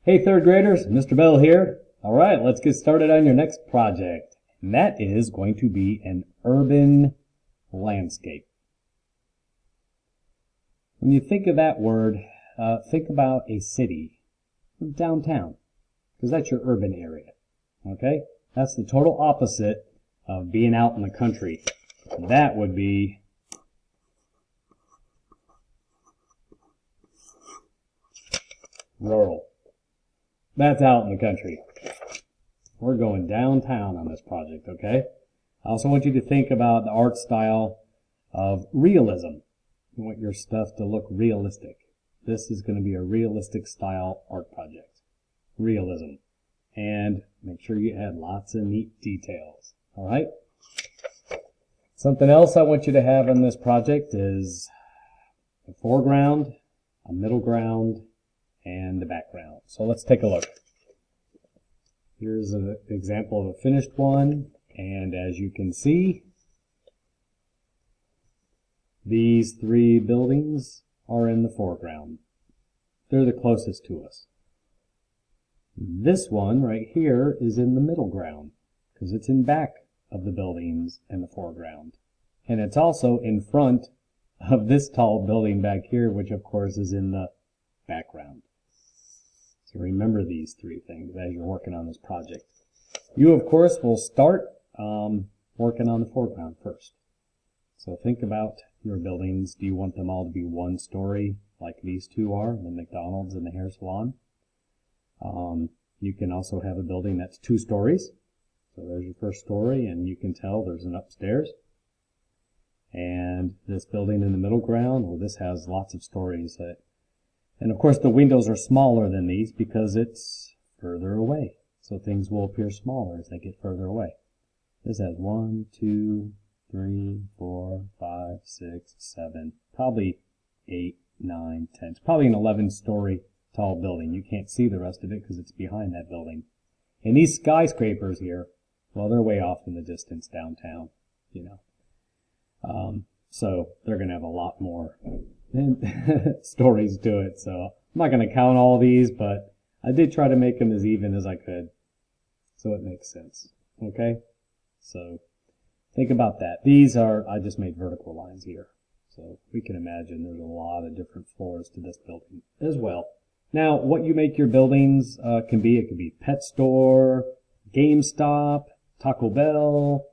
Hey third graders, Mr. Bell here. Alright, let's get started on your next project. And that is going to be an urban landscape. When you think of that word, think about a city, downtown, because that's your urban area. Okay? That's the total opposite of being out in the country. That would be rural. That's out in the country. We're going downtown on this project, okay? I also want you to think about the art style of realism. You want your stuff to look realistic. This is going to be a realistic style art project. Realism. And make sure you add lots of neat details, alright? Something else I want you to have in this project is a foreground, a middle ground, and the background. So let's take a look. Here's an example of a finished one, and as you can see, these three buildings are in the foreground. They're the closest to us. This one right here is in the middle ground because it's in back of the buildings in the foreground. And it's also in front of this tall building back here, which of course is in the background. So remember these three things as you're working on this project. You, of course, will start working on the foreground first. So think about your buildings. Do you want them all to be one story like these two are, the McDonald's and the hair salon? You can also have a building that's 2 stories. So there's your first story, and you can tell there's an upstairs. And this building in the middle ground, well, this has lots of stories. And of course the windows are smaller than these because it's further away. So things will appear smaller as they get further away. This has 1, 2, 3, 4, 5, 6, 7, probably 8, 9, 10. It's probably an 11-story tall building. You can't see the rest of it because it's behind that building. And these skyscrapers here, well, they're way off in the distance downtown, you know. So they're going to have a lot more stories to it. So I'm not going to count all these, but I did try to make them as even as I could so it makes sense. Okay? So think about that. These are, I just made vertical lines here. So we can imagine there's a lot of different floors to this building as well. Now, what you make your buildings it could be pet store, GameStop, Taco Bell.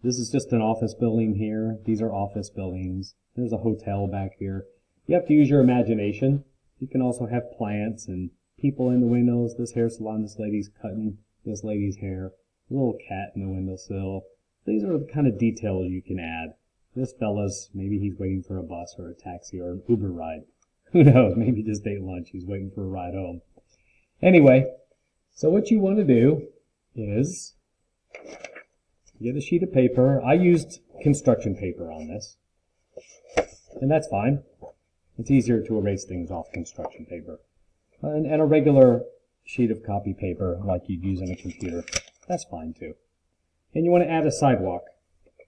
This is just an office building here. These are office buildings. There's a hotel back here. You have to use your imagination. You can also have plants and people in the windows. This hair salon, this lady's cutting this lady's hair. A little cat in the windowsill. These are the kind of details you can add. This fella's, maybe he's waiting for a bus or a taxi or an Uber ride. Who knows? Maybe he just ate lunch. He's waiting for a ride home. Anyway, so what you want to do is get a sheet of paper. I used construction paper on this, and that's fine. It's easier to erase things off construction paper. And a regular sheet of copy paper like you'd use on a computer. That's fine too. And you want to add a sidewalk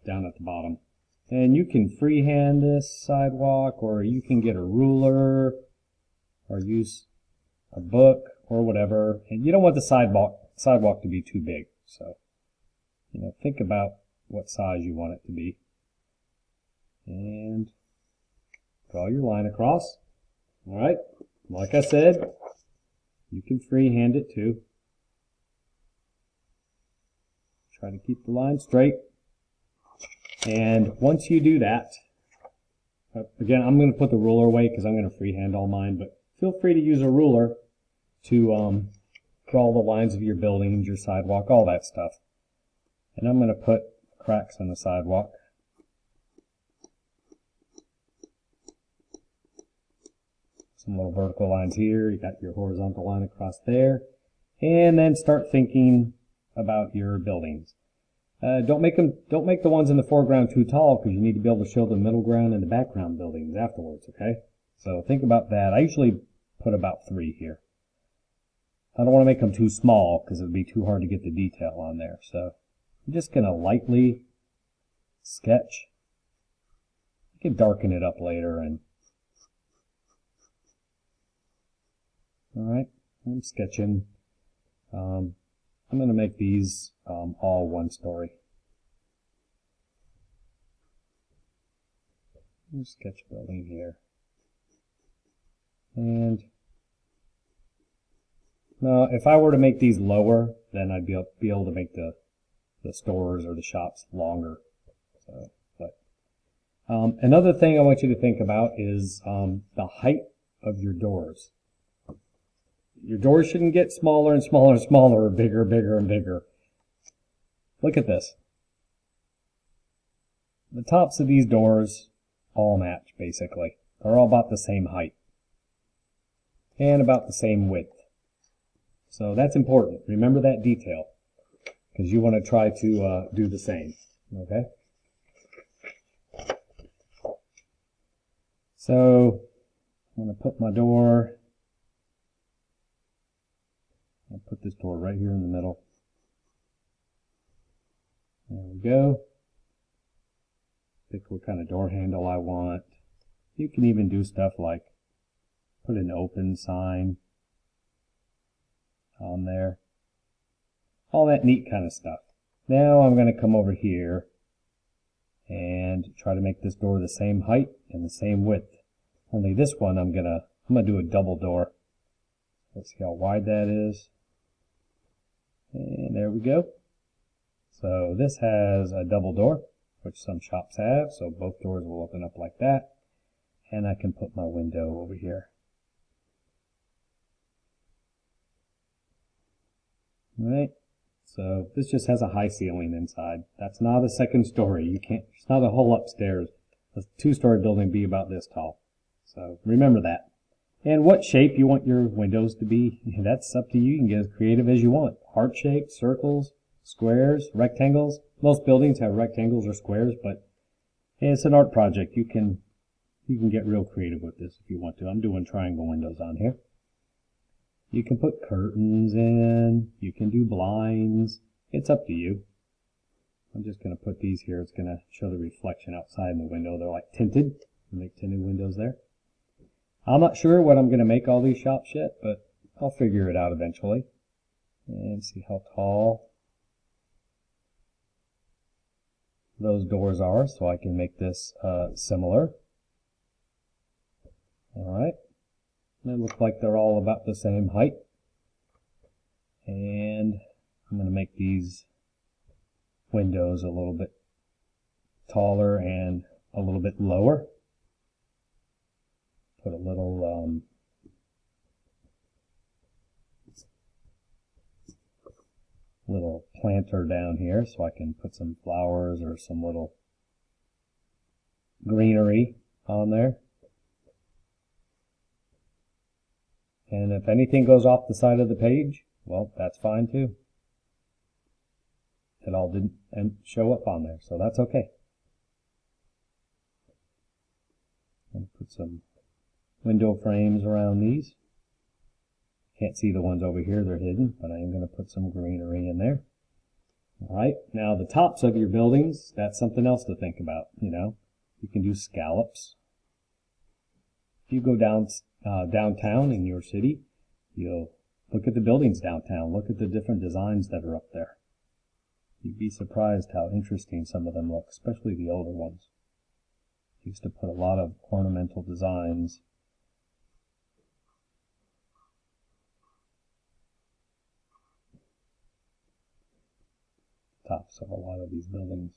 down at the bottom. And you can freehand this sidewalk, or you can get a ruler, or use a book, or whatever. And you don't want the sidewalk to be too big. So, you know, think about what size you want it to be. And draw your line across. Alright, like I said, you can freehand it too. Try to keep the line straight. And once you do that, again, I'm going to put the ruler away because I'm going to freehand all mine, but feel free to use a ruler to draw the lines of your buildings, your sidewalk, all that stuff. And I'm going to put cracks on the sidewalk. Some little vertical lines here. You got your horizontal line across there. And then start thinking about your buildings. Don't make the ones in the foreground too tall because you need to be able to show the middle ground and the background buildings afterwards, okay? So think about that. I usually put about 3 here. I don't want to make them too small because it would be too hard to get the detail on there. So I'm just going to lightly sketch. You can darken it up later. And all right, I'm sketching. I'm going to make these all one story. Sketch building here. And now if I were to make these lower, then I'd be able to make the stores or the shops longer. So, but another thing I want you to think about is the height of your doors. Your doors shouldn't get smaller and smaller and smaller, or bigger, bigger, and bigger. Look at this. The tops of these doors all match, basically. They're all about the same height and about the same width. So that's important. Remember that detail, because you want to try to do the same. Okay? So I'm going to put my door, I'll put this door right here in the middle. There we go. Pick what kind of door handle I want. You can even do stuff like put an open sign on there. All that neat kind of stuff. Now I'm going to come over here and try to make this door the same height and the same width. Only this one I'm gonna do a double door. Let's see how wide that is. And there we go. So this has a double door, which some shops have, so both doors will open up like that. And I can put my window over here. Alright, so this just has a high ceiling inside. That's not a second story. You can't, it's not a whole upstairs. A two-story building be about this tall. So remember that. And what shape you want your windows to be, that's up to you. You can get as creative as you want. Heart shapes, circles, squares, rectangles. Most buildings have rectangles or squares, but it's an art project. You can get real creative with this if you want to. I'm doing triangle windows on here. You can put curtains in. You can do blinds. It's up to you. I'm just going to put these here. It's going to show the reflection outside in the window. They're like tinted. You make tinted windows there. I'm not sure what I'm going to make all these shops yet, but I'll figure it out eventually. And see how tall those doors are, so I can make this similar. Alright. They look like they're all about the same height. And I'm going to make these windows a little bit taller and a little bit lower. Put a little little planter down here so I can put some flowers or some little greenery on there. And if anything goes off the side of the page, well, that's fine too. It all didn't show up on there, so that's okay. I'm going to put some window frames around these. Can't see the ones over here, they're hidden, but I am going to put some greenery in there. Alright, now the tops of your buildings, that's something else to think about, you know. You can do scallops. If you go downtown in your city, you'll look at the buildings downtown, look at the different designs that are up there. You'd be surprised how interesting some of them look, especially the older ones. Used to put a lot of ornamental designs. Tops of a lot of these buildings.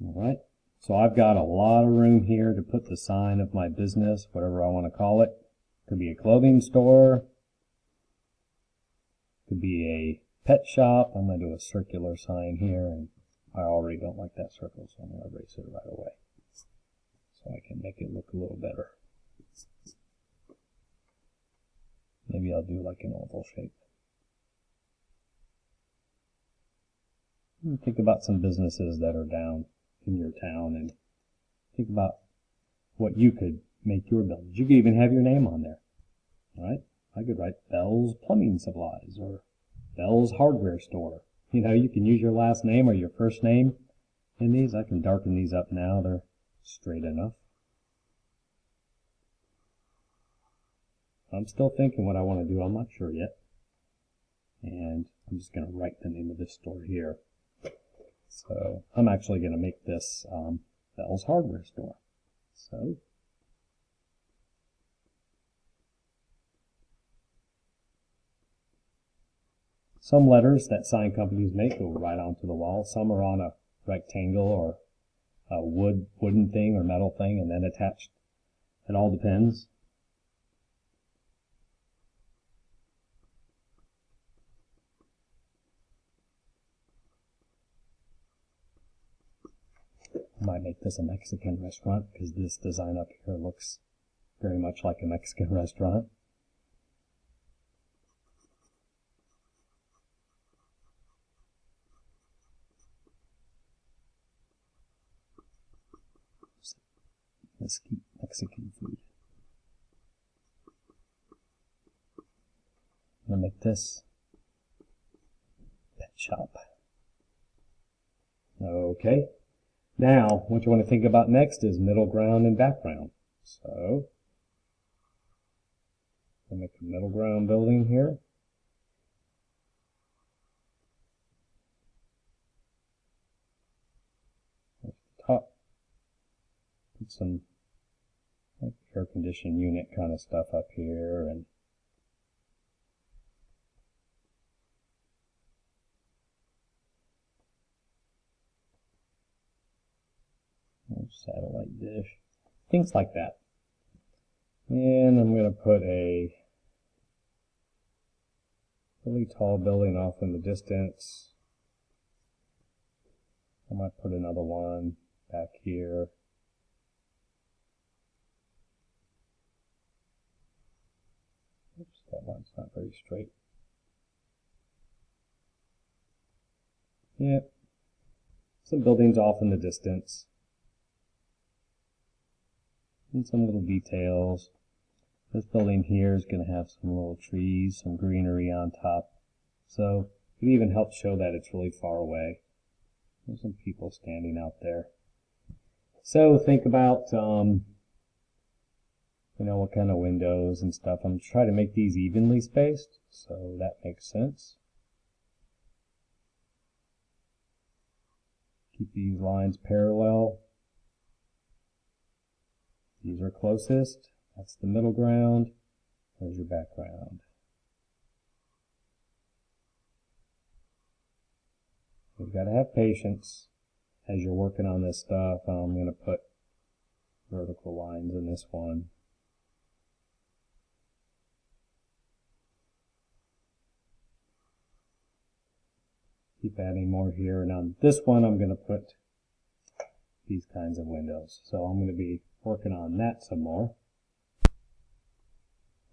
Alright, so I've got a lot of room here to put the sign of my business, whatever I want to call it. Could be a clothing store. Could be a pet shop. I'm going to do a circular sign here, and I already don't like that circle, so I'm going to erase it right away. So I can make it look a little better. Maybe I'll do like an oval shape. Think about some businesses that are down in your town and think about what you could make your buildings. You could even have your name on there. Right? I could write Bell's Plumbing Supplies or Bell's Hardware Store. You know, you can use your last name or your first name in these. I can darken these up now. They're straight enough. I'm still thinking what I want to do. I'm not sure yet. And I'm just going to write the name of this store here. So I'm actually going to make this Bell's Hardware Store. So some letters that sign companies make go right onto the wall. Some are on a rectangle or a wooden thing or metal thing and then attached. It all depends. I might make this a Mexican restaurant because this design up here looks very much like a Mexican restaurant. Let's keep Mexican food. I'm going to make this pet shop. Okay. Now, what you want to think about next is middle ground and background. So, I'll make a middle ground building here. At the top, put some like air conditioning unit kind of stuff up here, and satellite dish, things like that. And I'm going to put a really tall building off in the distance. I might put another one back here. Oops, that one's not very straight. Yep. Some buildings off in the distance. And some little details. This building here is going to have some little trees, some greenery on top. So it even helps show that it's really far away. There's some people standing out there. So think about, what kind of windows and stuff. I'm trying to make these evenly spaced, so that makes sense. Keep these lines parallel. These are closest. That's the middle ground. There's your background. You've got to have patience as you're working on this stuff. I'm going to put vertical lines in this one. Keep adding more here. And on this one, I'm going to put these kinds of windows. So I'm going to be working on that some more.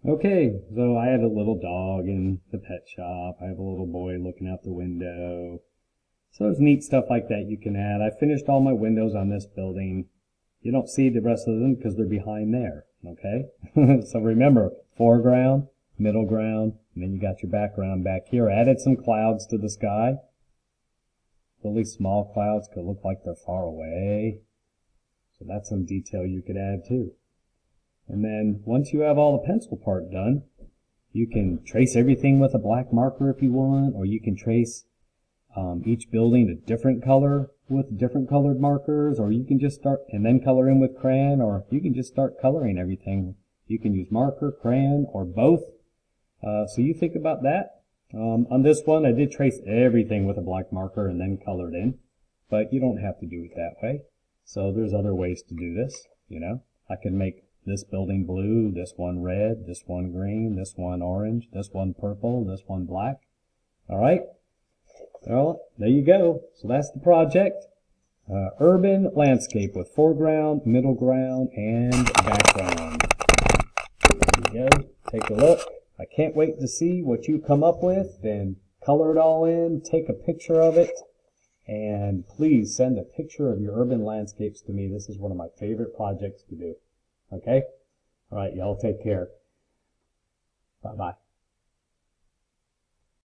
Okay, so I had a little dog in the pet shop. I have a little boy looking out the window. So there's neat stuff like that you can add. I finished all my windows on this building. You don't see the rest of them because they're behind there, okay? So remember, foreground, middle ground, and then you got your background back here. I added some clouds to the sky. Really small clouds could look like they're far away. So that's some detail you could add too. And then once you have all the pencil part done, you can trace everything with a black marker if you want, or you can trace each building a different color with different colored markers, or you can just start and then color in with crayon, or you can just start coloring everything. You can use marker, crayon, or both. So you think about that. On this one, I did trace everything with a black marker and then colored in, but you don't have to do it that way. So there's other ways to do this, I can make this building blue, this one red, this one green, this one orange, this one purple, this one black. All right. Well, there you go. So that's the project. Urban landscape with foreground, middle ground, and background. There you go. Take a look. I can't wait to see what you come up with and color it all in, take a picture of it, and please send a picture of your urban landscapes to me. This is one of my favorite projects to do. Okay? All right, y'all take care. Bye-bye.